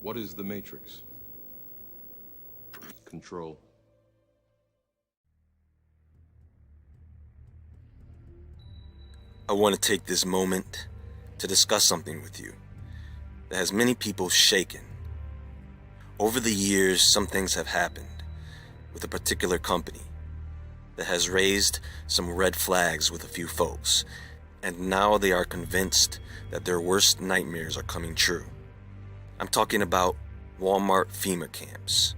What is the Matrix? Control. I want to take this moment to discuss something with you that has many people shaken. Over the years, some things have happened with a particular company that has raised some red flags with a few folks, and now they are convinced that their worst nightmares are coming true. I'm talking about Walmart FEMA camps.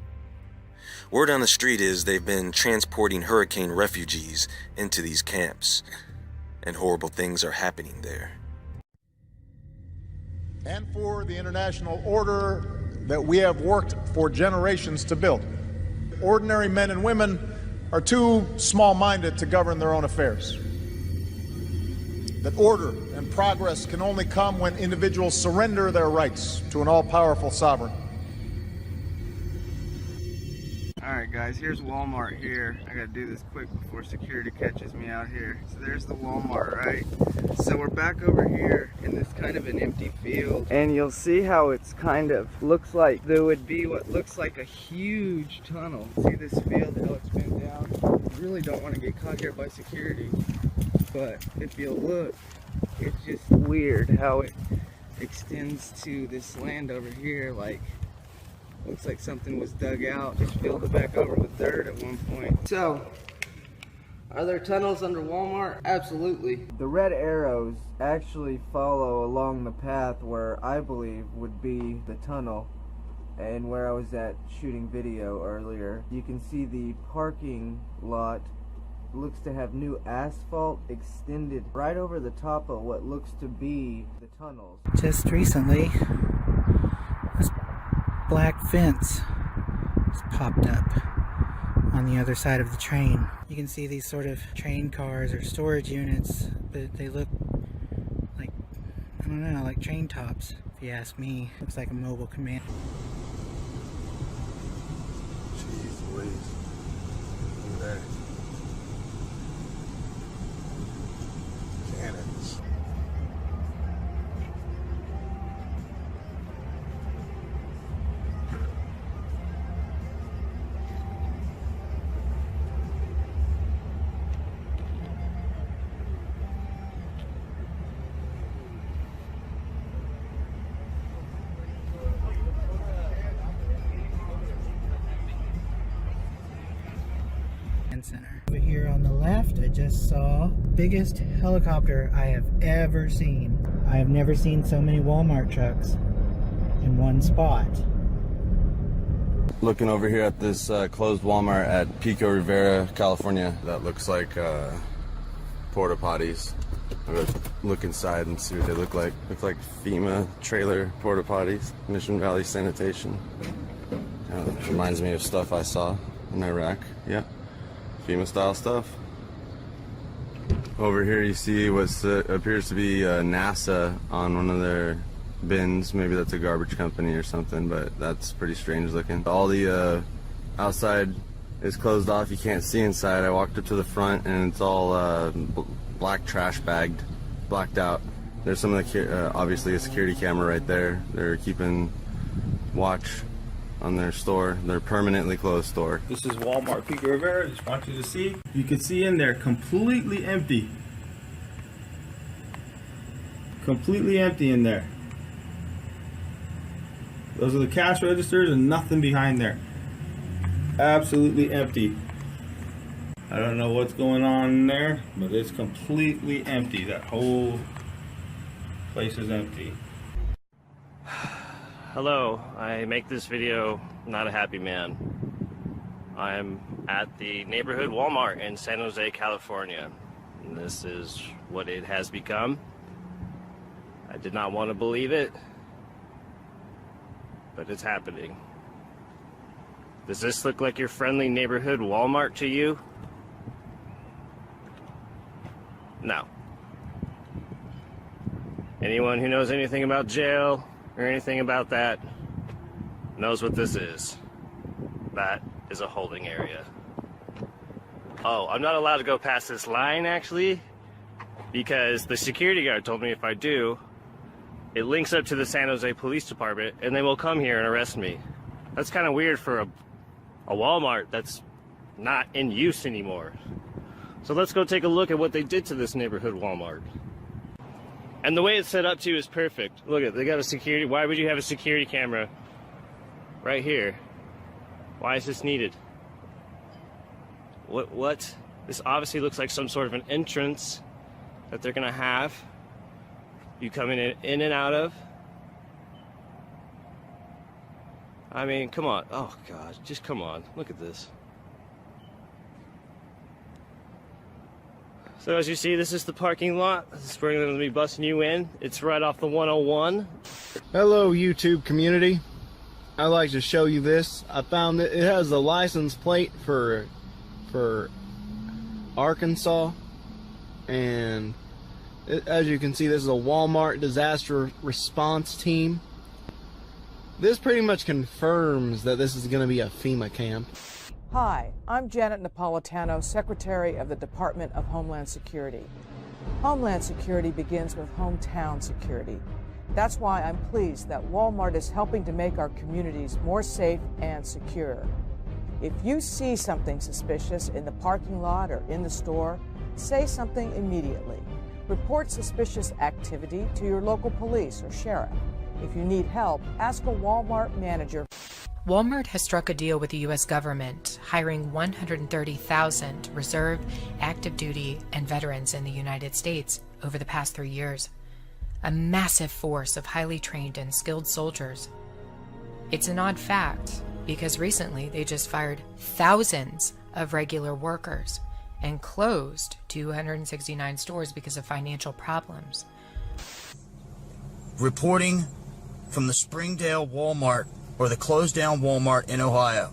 Word on the street is they've been transporting hurricane refugees into these camps, and horrible things are happening there. And for the international order that we have worked for generations to build. Ordinary men and women are too small-minded to govern their own affairs. That order and progress can only come when individuals surrender their rights to an all-powerful sovereign. Alright guys, here's Walmart here. I gotta do this quick before security catches me out here. So there's the Walmart, right? So we're back over here in this kind of an empty field. And you'll see how it's kind of looks like there would be what looks like a huge tunnel. See this field, how it's bent down? You really don't want to get caught here by security. But if you look, it's just weird how it extends to this land over here. Like, looks like something was dug out, just filled it back over with dirt at one point. So, are there tunnels under Walmart? Absolutely. The red arrows actually follow along the path where I believe would be the tunnel, and where I was at shooting video earlier. You can see the parking lot looks to have new asphalt extended right over the top of what looks to be the tunnels. Just recently, this black fence has popped up on the other side of the train. You can see these sort of train cars or storage units, but they look like, I don't know, like train tops, if you ask me. Looks like a mobile command. Jeez Louise. Look at that. Cannons. Center. Over here on the left, I just saw biggest helicopter I have ever seen. I have never seen so many Walmart trucks in one spot. Looking over here at this closed Walmart at Pico Rivera, California. That looks like porta potties. I'm gonna look inside and see what they look like. Look like FEMA trailer porta potties. Mission Valley Sanitation. Reminds me of stuff I saw in Iraq. Yeah. FEMA style stuff. Over here you see what appears to be NASA on one of their bins. Maybe that's a garbage company or something, but that's pretty strange looking. All the outside is closed off. You can't see inside. I walked up to the front and it's all black trash bagged, blacked out. There's some of the, obviously a security camera right there. They're keeping watch on their store, their permanently closed store. This is Walmart Pico Rivera. Just want you to see. You can see in there completely empty. Completely empty in there. Those are the cash registers and nothing behind there. Absolutely empty. I don't know what's going on in there, but it's completely empty. That whole place is empty. Hello, I make this video not a happy man. I'm at the neighborhood Walmart in San Jose, California. And this is what it has become. I did not want to believe it, but it's happening. Does this look like your friendly neighborhood Walmart to you? No. Anyone who knows anything about jail or anything about that knows what this is. That is a holding area. Oh, I'm not allowed to go past this line actually, because the security guard told me if I do, it links up to the San Jose Police Department, and they will come here and arrest me. That's kind of weird for a Walmart that's not in use anymore. So let's go take a look at what they did to this neighborhood Walmart. And the way it's set up too is perfect. Look at, they got a security. Why would you have a security camera right here? Why is this needed? What? This obviously looks like some sort of an entrance that they're gonna have you coming in and out of. I mean, come on. Oh God, just come on. Look at this. So as you see, this is the parking lot. This is where they're going to be busting you in. It's right off the 101. Hello YouTube community. I'd like to show you this. I found that it has a license plate for Arkansas, and as you can see, this is a Walmart disaster response team. This pretty much confirms that this is going to be a FEMA camp. Hi, I'm Janet Napolitano, Secretary of the Department of Homeland Security. Homeland Security begins with hometown security. That's why I'm pleased that Walmart is helping to make our communities more safe and secure. If you see something suspicious in the parking lot or in the store, say something immediately. Report suspicious activity to your local police or sheriff. If you need help, ask a Walmart manager. Walmart has struck a deal with the U.S. government, hiring 130,000 reserve, active duty, and veterans in the United States over the past 3 years. A massive force of highly trained and skilled soldiers. It's an odd fact, because recently they just fired thousands of regular workers and closed 269 stores because of financial problems. Reporting from the Springdale Walmart, or the closed down Walmart in Ohio.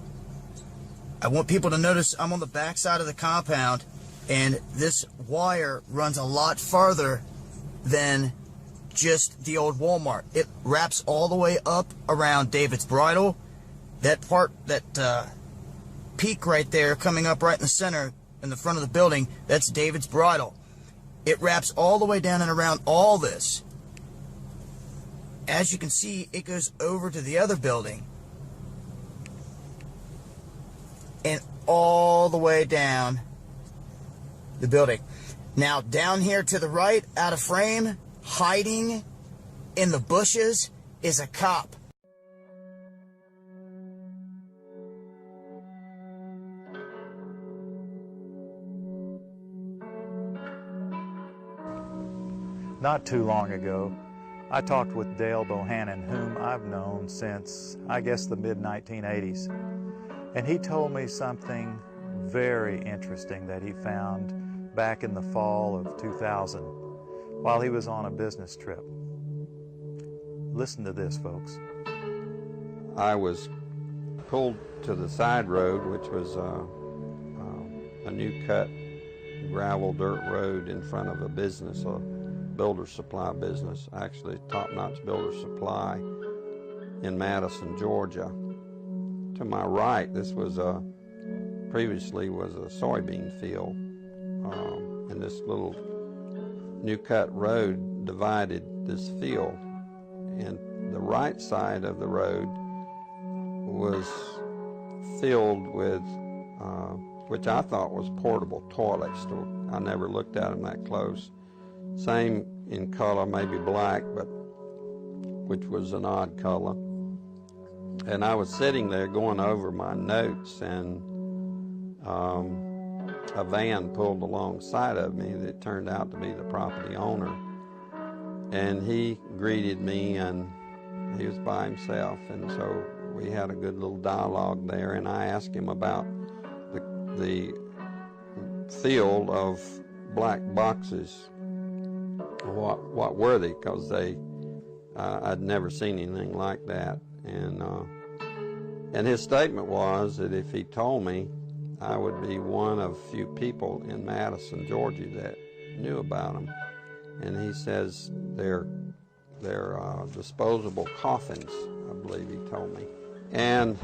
I want people to notice I'm on the back side of the compound, and this wire runs a lot farther than just the old Walmart. It wraps all the way up around David's Bridal. That part, that peak right there coming up right in the center in the front of the building, that's David's Bridal. It wraps all the way down and around all this. As you can see, it goes over to the other building and all the way down the building. Now, down here to the right, out of frame, hiding in the bushes, is a cop. Not too long ago, I talked with Dale Bohannon, whom I've known since, I guess, the mid-1980s. And he told me something very interesting that he found back in the fall of 2000 while he was on a business trip. Listen to this, folks. I was pulled to the side road, which was a new cut gravel dirt road in front of a business, builder supply business, actually top-notch builder supply in Madison, Georgia. To my right, this was previously was a soybean field, and this little new cut road divided this field, and the right side of the road was filled with which I thought was portable toilets. I never looked at them that close. Same in color, maybe black, but which was an odd color. And I was sitting there going over my notes, and a van pulled alongside of me that turned out to be the property owner. And he greeted me, and he was by himself, and so we had a good little dialogue there, and I asked him about the field of black boxes. What were they? Because I'd never seen anything like that, and his statement was that if he told me, I would be one of few people in Madison, Georgia that knew about them. And he says they're disposable coffins, I believe he told me. And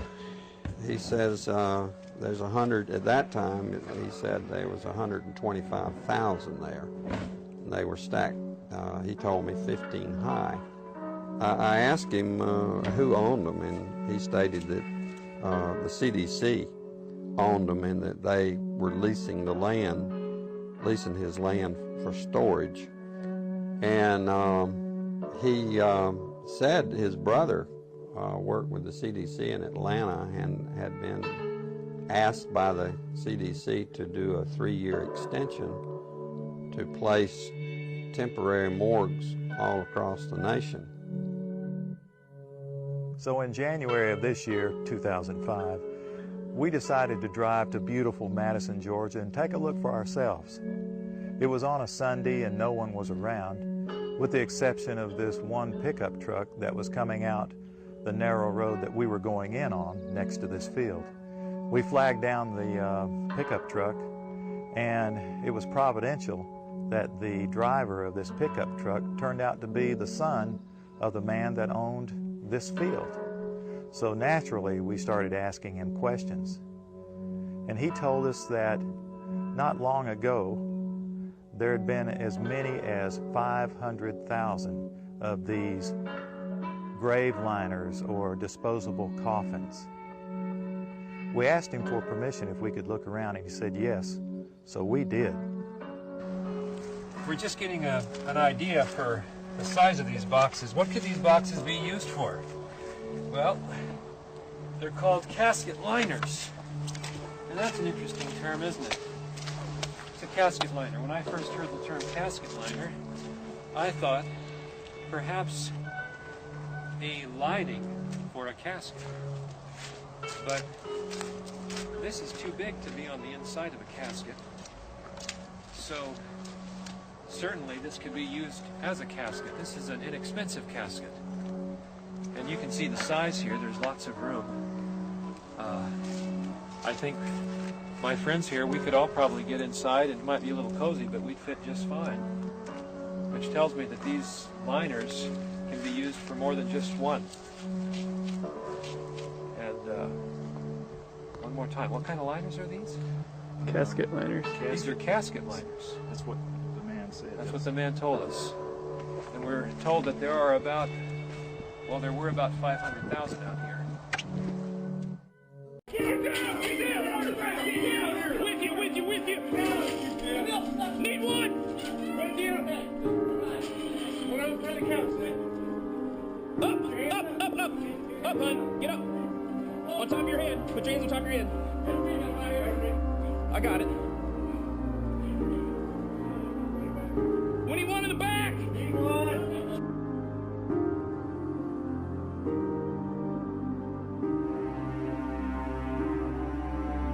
he says there's 100 at that time. He said there was 125,000 there. And they were stacked. He told me 15 high. I asked him who owned them, and he stated that the CDC owned them and that they were leasing his land for storage. And he said his brother worked with the CDC in Atlanta and had been asked by the CDC to do a 3-year extension to place temporary morgues all across the nation. So in January of this year, 2005, we decided to drive to beautiful Madison, Georgia and take a look for ourselves. It was on a Sunday and no one was around, with the exception of this one pickup truck that was coming out the narrow road that we were going in on next to this field. We flagged down the pickup truck, and it was providential that the driver of this pickup truck turned out to be the son of the man that owned this field. So naturally, we started asking him questions. And he told us that not long ago, there had been as many as 500,000 of these grave liners or disposable coffins. We asked him for permission if we could look around, and he said yes, so we did. We're just getting an idea for the size of these boxes. What could these boxes be used for? Well, they're called casket liners. And that's an interesting term, isn't it? It's a casket liner. When I first heard the term casket liner, I thought perhaps a lining for a casket. But this is too big to be on the inside of a casket. So certainly this could be used as a casket. This is an inexpensive casket. And you can see the size here. There's lots of room. I think my friends here, we could all probably get inside. It might be a little cozy, but we'd fit just fine. Which tells me that these liners can be used for more than just one. And one more time, what kind of liners are these? Casket liners. These are casket liners. That's what the man said. That's what the man told us. And we're told that there are about, well, there were about 500,000 out here. With you. Need one. Right here. What I'm trying to count, up, hon. Get up. On top of your head. Put your hands on top of your head. I got it. What do you want in the back?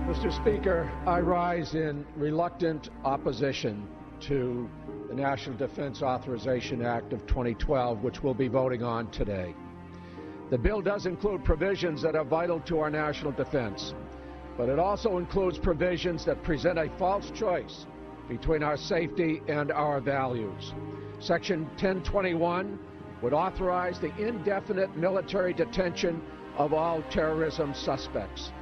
Mr. Speaker, I rise in reluctant opposition to the National Defense Authorization Act of 2012, which we'll be voting on today. The bill does include provisions that are vital to our national defense, but it also includes provisions that present a false choice between our safety and our values. Section 1021 would authorize the indefinite military detention of all terrorism suspects,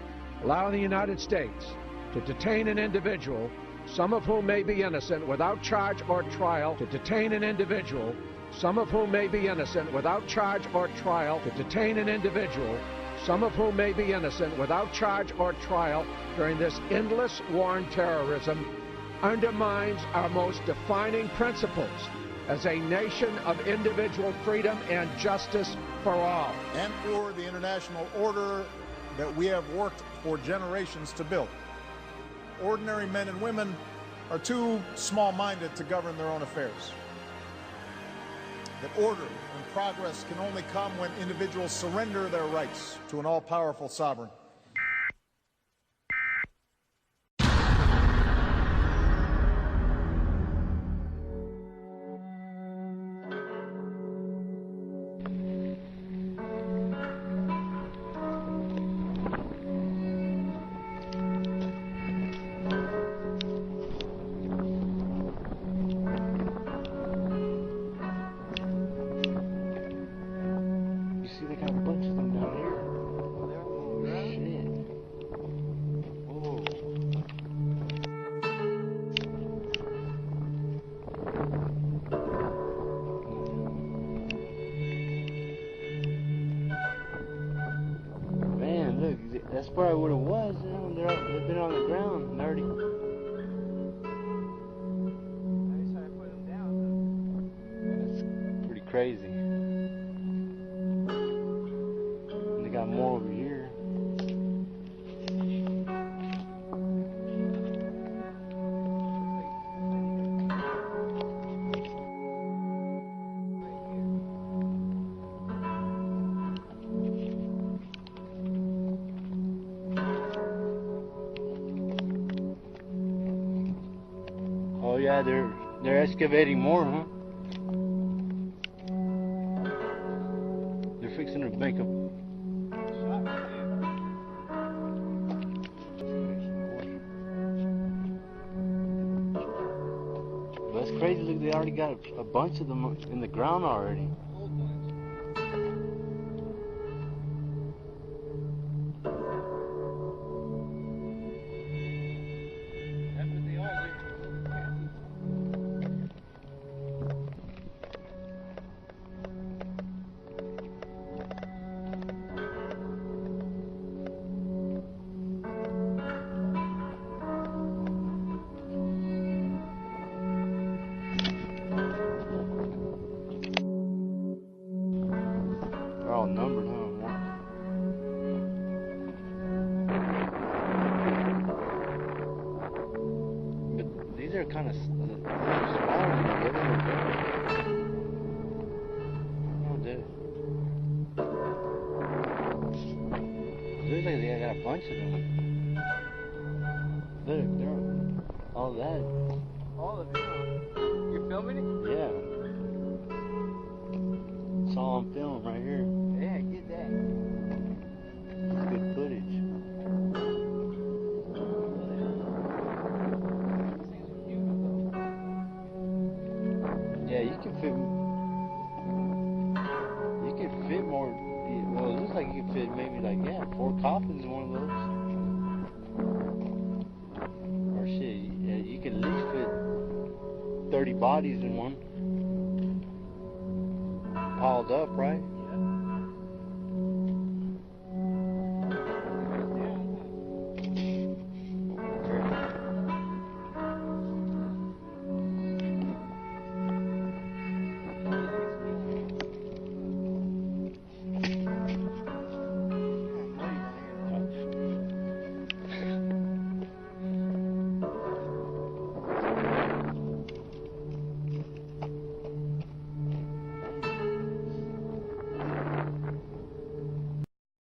allowing the United States to detain an individual, some of whom may be innocent, without charge or trial, to detain an individual, some of whom may be innocent, without charge or trial, to detain an individual, some of whom may be innocent, without charge or trial, during this endless war on terrorism, undermines our most defining principles as a nation of individual freedom and justice for all. And for the international order that we have worked for generations to build. Ordinary men and women are too small-minded to govern their own affairs. That order and progress can only come when individuals surrender their rights to an all-powerful sovereign. That's probably what it was. You know, they've been on the ground and already. That's pretty crazy. And they got more over here. Oh yeah, they're excavating more, huh? They're fixing to make a. That's crazy. Look, they already got a bunch of them in the ground already. They're all numbered, huh? But these are kind of smaller than the other ones. Oh, dude. Looks like they got a bunch of them. Look, they're all that. All of it. You're filming it? Yeah. It's all on film right here. Yeah, get that. Good footage. Yeah, you can fit more. Well, it looks like you can fit maybe like 4 coffins in one of those. Or shit, yeah, you can at least fit 30 bodies in one. Piled up, right?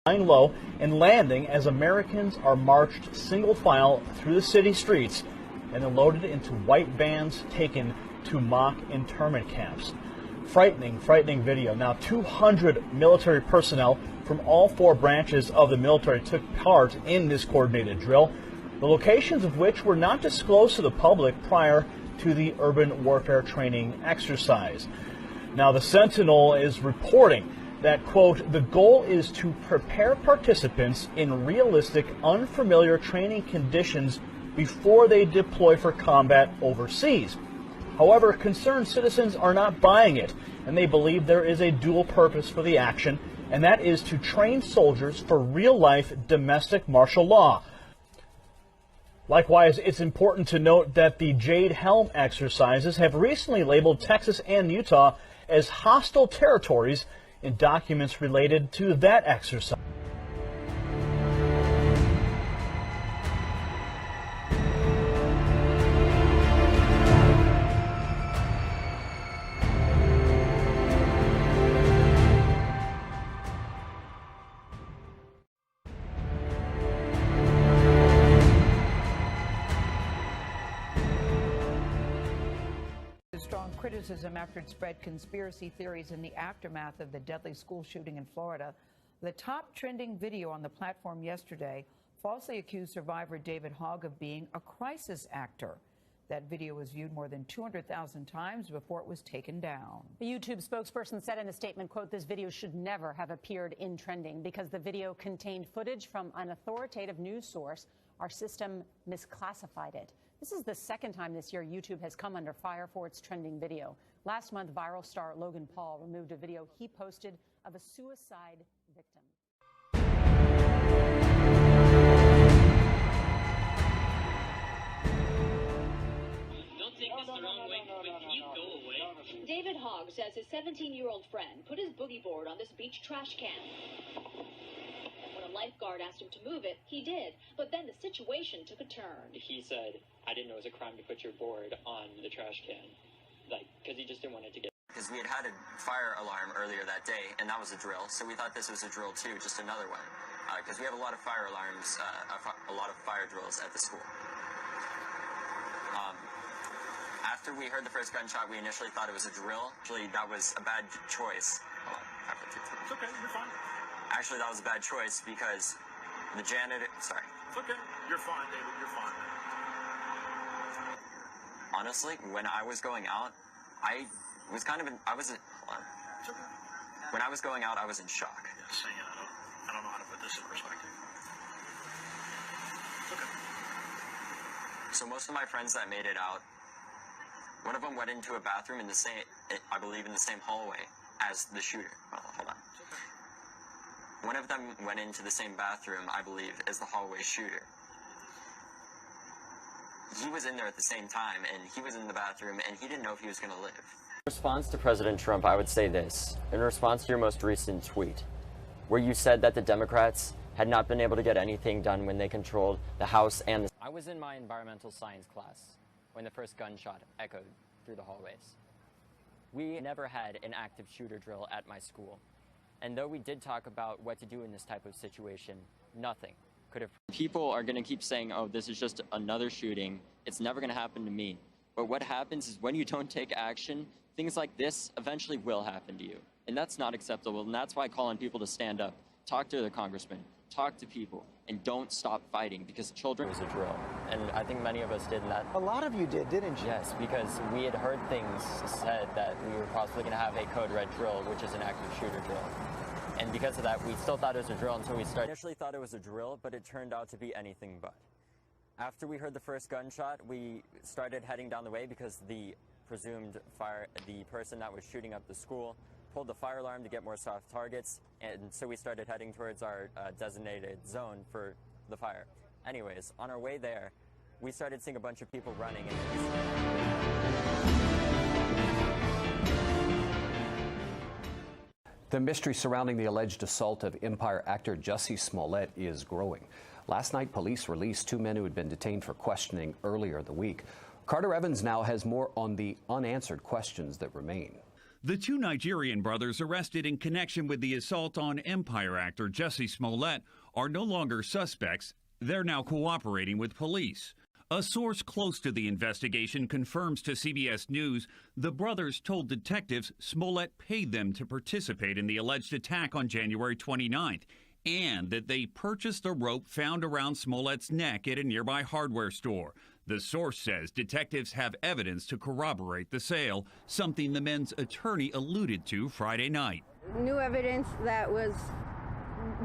Flying low and landing as Americans are marched single file through the city streets and then loaded into white vans taken to mock internment camps. Frightening, frightening video. Now, 200 military personnel from all 4 branches of the military took part in this coordinated drill, the locations of which were not disclosed to the public prior to the urban warfare training exercise. Now, the Sentinel is reporting that, quote, the goal is to prepare participants in realistic, unfamiliar training conditions before they deploy for combat overseas. However, concerned citizens are not buying it, and they believe there is a dual purpose for the action, and that is to train soldiers for real-life domestic martial law. Likewise, it's important to note that the Jade Helm exercises have recently labeled Texas and Utah as hostile territories in documents related to that exercise. Strong criticism after it spread conspiracy theories in the aftermath of the deadly school shooting in Florida. The top trending video on the platform yesterday falsely accused survivor David Hogg of being a crisis actor. That video was viewed more than 200,000 times before it was taken down. The YouTube spokesperson said in a statement, quote, this video should never have appeared in trending because the video contained footage from an authoritative news source. Our system misclassified it. This is the second time this year YouTube has come under fire for its trending video. Last month, viral star Logan Paul removed a video he posted of a suicide victim. David Hogg says his 17-year-old friend put his boogie board on this beach trash can. When a lifeguard asked him to move it, he did. But then the situation took a turn. He said, I didn't know it was a crime to put your board on the trash can. Like, because he just didn't want it to get... Because we had a fire alarm earlier that day, and that was a drill. So we thought this was a drill too, just another one. Because we have a lot of fire alarms, a lot of fire drills at the school. After we heard the first gunshot, we initially thought it was a drill. Actually, that was a bad choice. Hold on, It's okay, you're fine. Actually, that was a bad choice because the janitor... Sorry. It's okay. You're fine, David. You're fine. Honestly, when I was going out, I was kind of in... I was in... Hold on. It's okay. When I was going out, I was in shock. Yeah, saying it, I don't know how to put this in perspective. It's okay. So most of my friends that made it out, one of them went into a bathroom in the same, I believe, in the same hallway as the shooter. Oh, hold on. One of them went into the same bathroom, I believe, as the hallway shooter. He was in there at the same time, and he was in the bathroom, and he didn't know if he was going to live. In response to President Trump, I would say this. In response to your most recent tweet, where you said that the Democrats had not been able to get anything done when they controlled the House and the... I was in my environmental science class when the first gunshot echoed through the hallways. We never had an active shooter drill at my school. And though we did talk about what to do in this type of situation, nothing could have... People are going to keep saying, oh, this is just another shooting. It's never going to happen to me. But what happens is when you don't take action, things like this eventually will happen to you. And that's not acceptable. And that's why I call on people to stand up, talk to their congressman, talk to people, and don't stop fighting, because children was a drill. And I think many of us did that. A lot of you did, didn't you? Yes, because we had heard things said that we were possibly going to have a code red drill, which is an active shooter drill. And because of that, we still thought it was a drill until we started. Initially thought it was a drill, but it turned out to be anything but. After we heard the first gunshot, we started heading down the way because the presumed the person that was shooting up the school pulled the fire alarm to get more soft targets, and so we started heading towards our designated zone for the fire. Anyways, on our way there, we started seeing a bunch of people running. The mystery surrounding the alleged assault of Empire actor Jussie Smollett is growing. Last night, police released 2 men who had been detained for questioning earlier in the week. Carter Evans now has more on the unanswered questions that remain. The 2 Nigerian brothers arrested in connection with the assault on Empire actor Jussie Smollett are no longer suspects. They're now cooperating with police. A source close to the investigation confirms to CBS News the brothers told detectives Smollett paid them to participate in the alleged attack on January 29th, and that they purchased a rope found around Smollett's neck at a nearby hardware store. The source says detectives have evidence to corroborate the sale, something the men's attorney alluded to Friday night. New evidence that was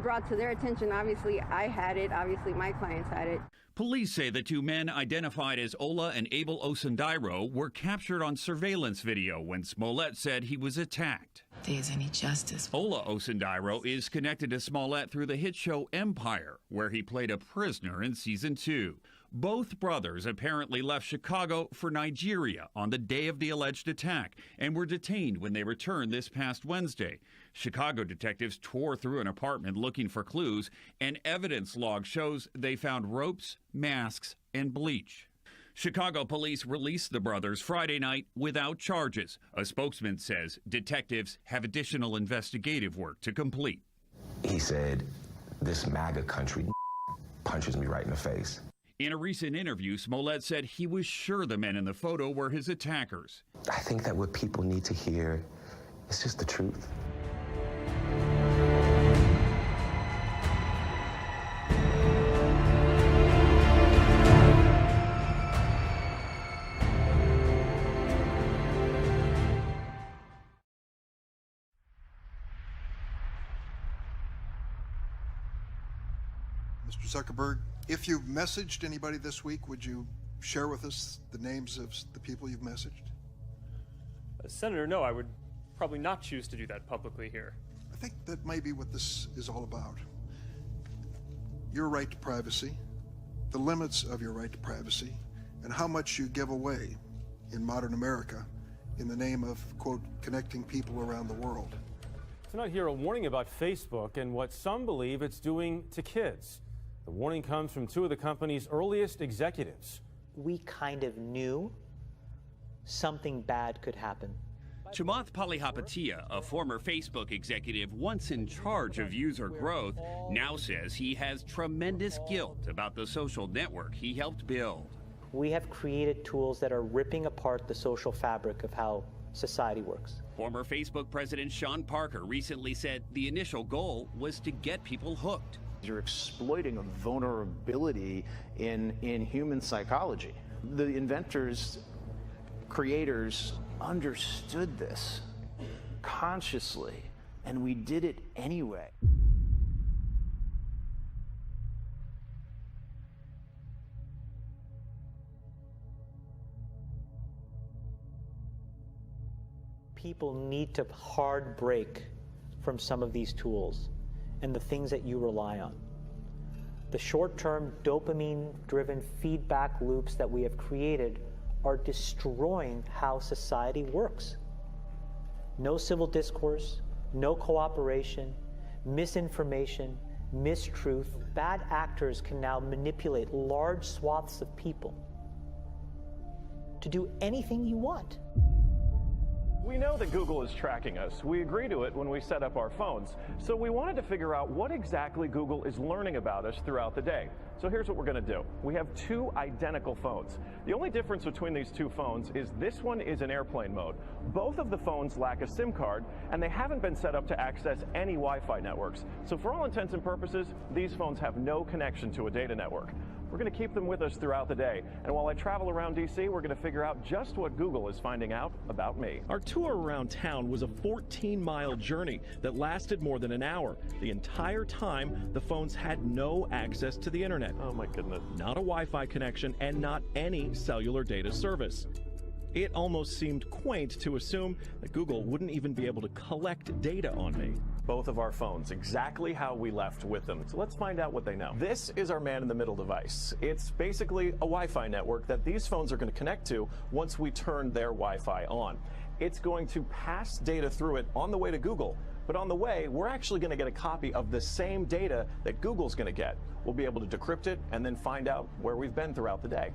brought to their attention. Obviously, I had it. Obviously, my clients had it. Police say the 2 men identified as Ola and Abel Osundairo were captured on surveillance video when Smollett said he was attacked. There's any justice. Ola Osundairo is connected to Smollett through the hit show Empire, where he played a prisoner in season 2. Both brothers apparently left Chicago for Nigeria on the day of the alleged attack and were detained when they returned this past Wednesday. Chicago detectives tore through an apartment looking for clues, and evidence log shows they found ropes, masks, and bleach. Chicago police released the brothers Friday night without charges. A spokesman says detectives have additional investigative work to complete. He said, "This MAGA country punches me right in the face." In a recent interview, Smollett said he was sure the men in the photo were his attackers. I think that what people need to hear is just the truth. Mr. Zuckerberg, if you've messaged anybody this week, would you share with us the names of the people you've messaged? Senator, no, I would probably not choose to do that publicly here. I think that may be what this is all about. Your right to privacy, the limits of your right to privacy, and how much you give away in modern America in the name of, quote, connecting people around the world. Tonight here, a warning about Facebook and what some believe it's doing to kids. The warning comes from two of the company's earliest executives. We kind of knew something bad could happen. Chamath Palihapitiya, a former Facebook executive once in charge of user growth, now says he has tremendous guilt about the social network he helped build. We have created tools that are ripping apart the social fabric of how society works. Former Facebook president Sean Parker recently said the initial goal was to get people hooked. You're exploiting a vulnerability in human psychology. The inventors, creators understood this consciously, and we did it anyway. People need to hard break from some of these tools and the things that you rely on. The short-term dopamine-driven feedback loops that we have created are destroying how society works. No civil discourse, no cooperation, misinformation, mistruth. Bad actors can now manipulate large swaths of people to do anything you want. We know that Google is tracking us. We agree to it when we set up our phones. So we wanted to figure out what exactly Google is learning about us throughout the day. So here's what we're going to do. We have two identical phones. The only difference between these two phones is this one is in airplane mode. Both of the phones lack a SIM card, and they haven't been set up to access any Wi-Fi networks. So for all intents and purposes, these phones have no connection to a data network. We're going to keep them with us throughout the day. And while I travel around DC, we're going to figure out just what Google is finding out about me. Our tour around town was a 14-mile journey that lasted more than an hour. The entire time, the phones had no access to the internet. Oh my goodness. Not a Wi-Fi connection and not any cellular data service. It almost seemed quaint to assume that Google wouldn't even be able to collect data on me. Both of our phones, exactly how we left with them. So let's find out what they know. This is our man-in-the-middle device. It's basically a Wi-Fi network that these phones are going to connect to once we turn their Wi-Fi on. It's going to pass data through it on the way to Google, but on the way, we're actually going to get a copy of the same data that Google's going to get. We'll be able to decrypt it and then find out where we've been throughout the day.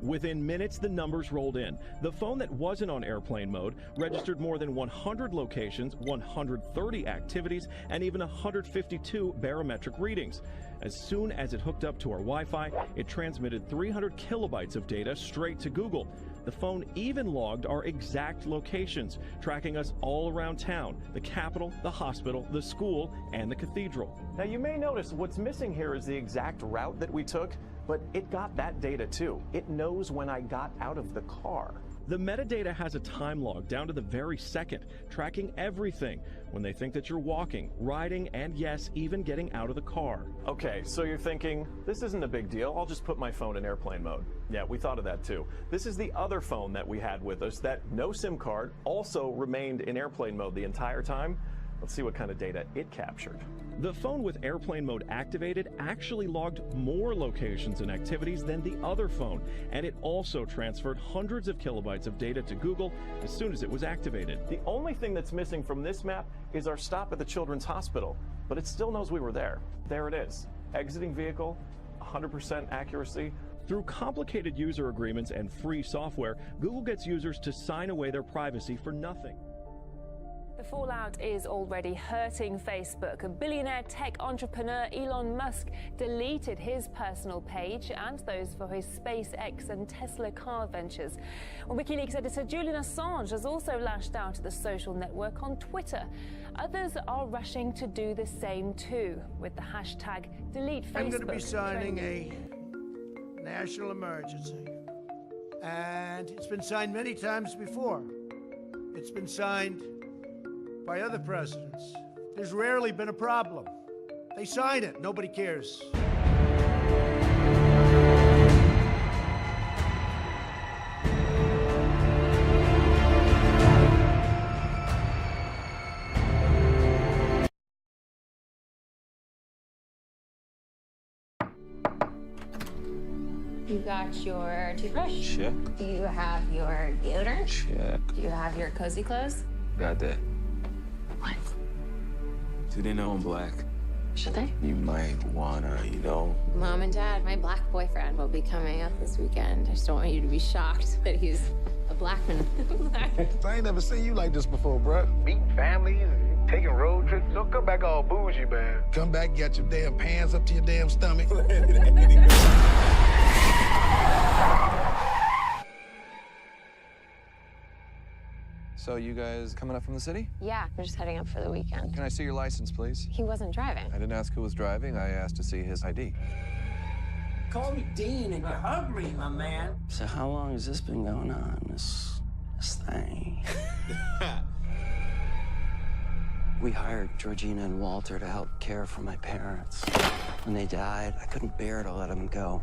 Within minutes, the numbers rolled in. The phone that wasn't on airplane mode registered more than 100 locations, 130 activities, and even 152 barometric readings. As soon as it hooked up to our Wi-Fi, it transmitted 300 kilobytes of data straight to Google. The phone even logged our exact locations, tracking us all around town, the Capitol, the hospital, the school, and the cathedral. Now you may notice what's missing here is the exact route that we took, but it got that data too. It knows when I got out of the car. The metadata has a time log down to the very second, tracking everything when they think that you're walking, riding, and yes, even getting out of the car. Okay, so you're thinking, this isn't a big deal. I'll just put my phone in airplane mode. Yeah, we thought of that too. This is the other phone that we had with us that no SIM card also remained in airplane mode the entire time. Let's see what kind of data it captured. The phone with airplane mode activated actually logged more locations and activities than the other phone, and it also transferred hundreds of kilobytes of data to Google as soon as it was activated. The only thing that's missing from this map is our stop at the Children's Hospital, but it still knows we were there. There it is. Exiting vehicle, 100% accuracy. Through complicated user agreements and free software, Google gets users to sign away their privacy for nothing. The fallout is already hurting Facebook. A billionaire tech entrepreneur Elon Musk deleted his personal page and those for his SpaceX and Tesla car ventures. Well, WikiLeaks editor Julian Assange has also lashed out at the social network on Twitter. Others are rushing to do the same too, with the hashtag #DeleteFacebook. I'm going to be signing a national emergency. And it's been signed many times before. It's been signed by other presidents. There's rarely been a problem. They sign it, nobody cares. You got your toothbrush? Check. Do you have your deodorant? Check. Do you have your cozy clothes? Got that. What? Do they know I'm black? Should they? You might wanna, you know. Mom and Dad, my black boyfriend will be coming up this weekend. I just don't want you to be shocked that he's a black man. I ain't never seen you like this before, bruh. Meeting families and taking road trips. Don't come back all bougie, man. Come back, you got your damn pants up to your damn stomach. So you guys coming up from the city? Yeah, we're just heading up for the weekend. Can I see your license, please? He wasn't driving. I didn't ask who was driving. I asked to see his ID. Call me Dean and you hug me, my man. So how long has this been going on, this thing? We hired Georgina and Walter to help care for my parents. When they died, I couldn't bear to let them go.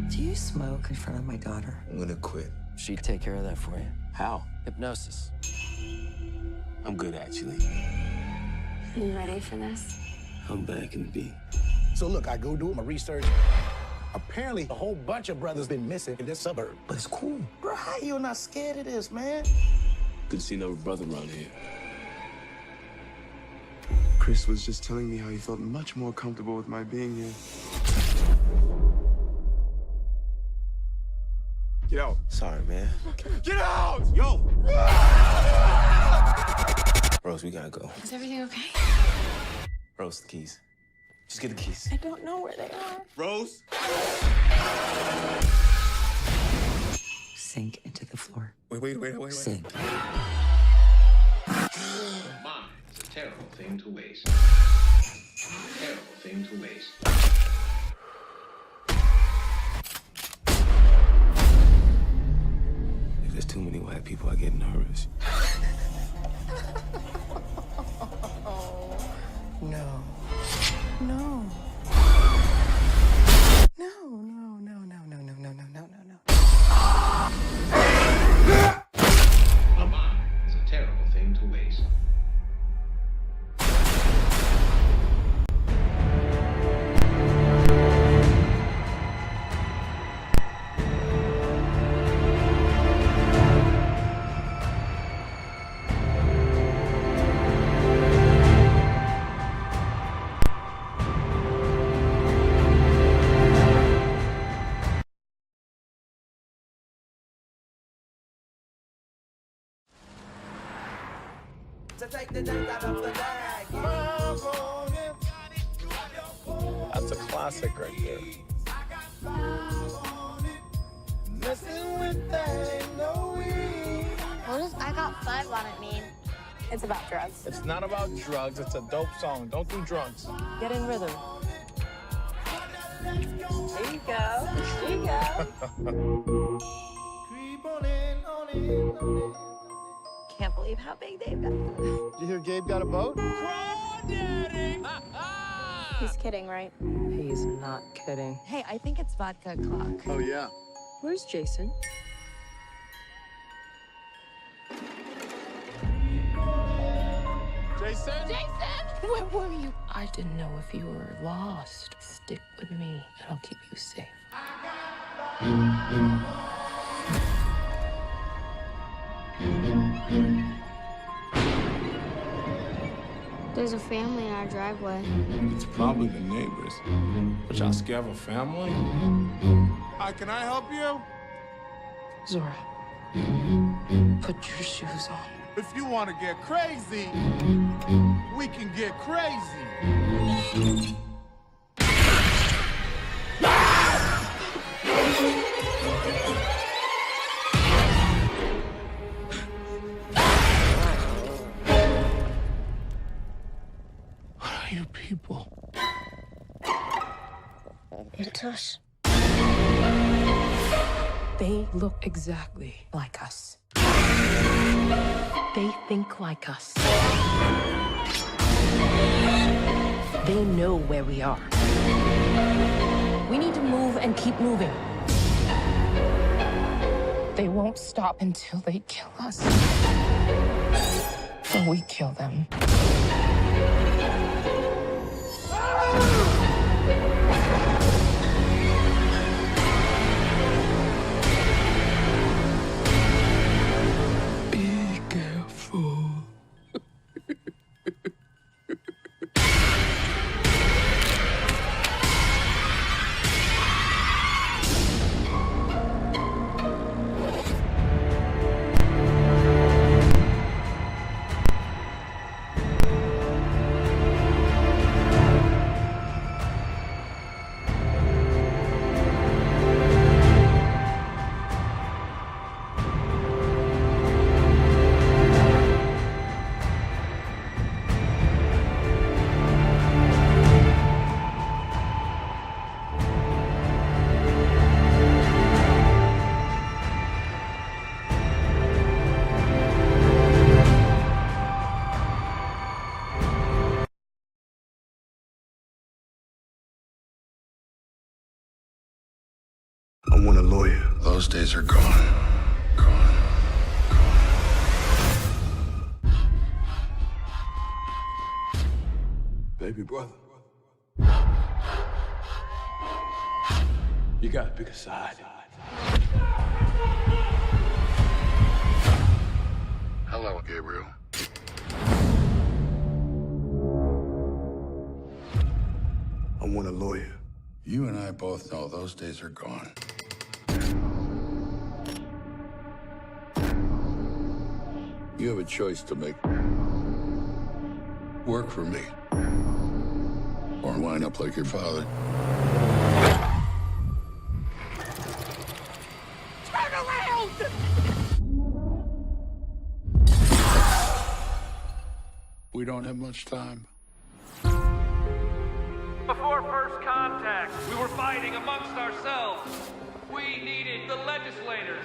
Do you smoke in front of my daughter? I'm gonna quit. She'd take care of that for you. How? Hypnosis. I'm good, actually. You ready for this? How bad can it be? So look, I go do my research. Apparently, a whole bunch of brothers been missing in this suburb. But it's cool. Bro, how you not scared of this, man? Good to see another brother around here. Chris was just telling me how he felt much more comfortable with my being here. Get out. Sorry, man. Get out! Yo! Rose, we gotta go. Is everything okay? Rose, the keys. Just get the keys. I don't know where they are. Rose? Sink into the floor. Wait. Sink. Mine is a terrible thing to waste. Terrible thing to waste. If there's too many white people, I get nervous. No. No. A mine is a terrible thing to waste. That's a classic right there. What does I Got 5 on it mean? It's about drugs. It's not about drugs. It's a dope song. Don't do drugs. Get in rhythm. There you go. There you go. Can't believe how big they've got. Did you hear Gabe got a boat? He's kidding, right? He's not kidding. Hey, I think it's vodka o'clock. Oh, yeah. Where's Jason? Jason? Jason! Where were you? I didn't know if you were lost. Stick with me, and I'll keep you safe. There's a family in our driveway. It's probably the neighbors. But y'all scared of a family? Hi, can I help you? Zora, put your shoes on. If you want to get crazy, we can get crazy. What are you people? It's us. They look exactly like us. They think like us. They know where we are. We need to move and keep moving. They won't stop until they kill us. Or we kill them. Be careful. I want a lawyer. Those days are gone. Gone. Baby brother. You gotta pick a side. Hello, Gabriel. I want a lawyer. You and I both know those days are gone. You have a choice to make. Work for me. Or line up like your father. Turn around! We don't have much time. Before first contact, we were fighting amongst ourselves. We needed the legislators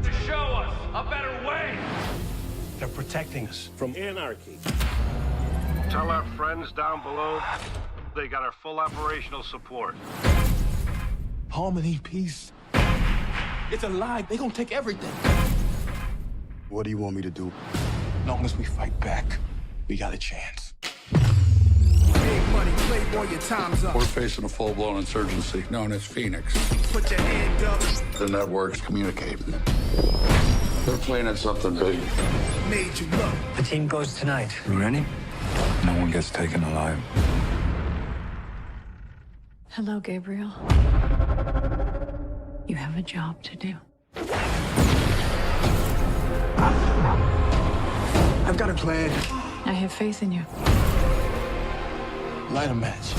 to show us a better way. They're protecting us from anarchy. Tell our friends down below they got our full operational support. Harmony, peace. It's a lie. They're gonna take everything. What do you want me to do? As long as we fight back, we got a chance. Big money, playboy, your time's up. We're facing a full-blown insurgency known as Phoenix. Put your hand up. The networks communicate. They're planning something big. Made you look. The team goes tonight. You ready? No one gets taken alive. Hello, Gabriel. You have a job to do. I've got a plan. I have faith in you. Light a match.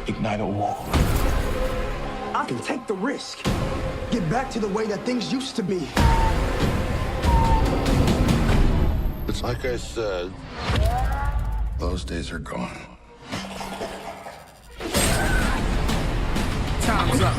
Ignite a war. I can take the risk. Get back to the way that things used to be. It's like I said, those days are gone. Time's up.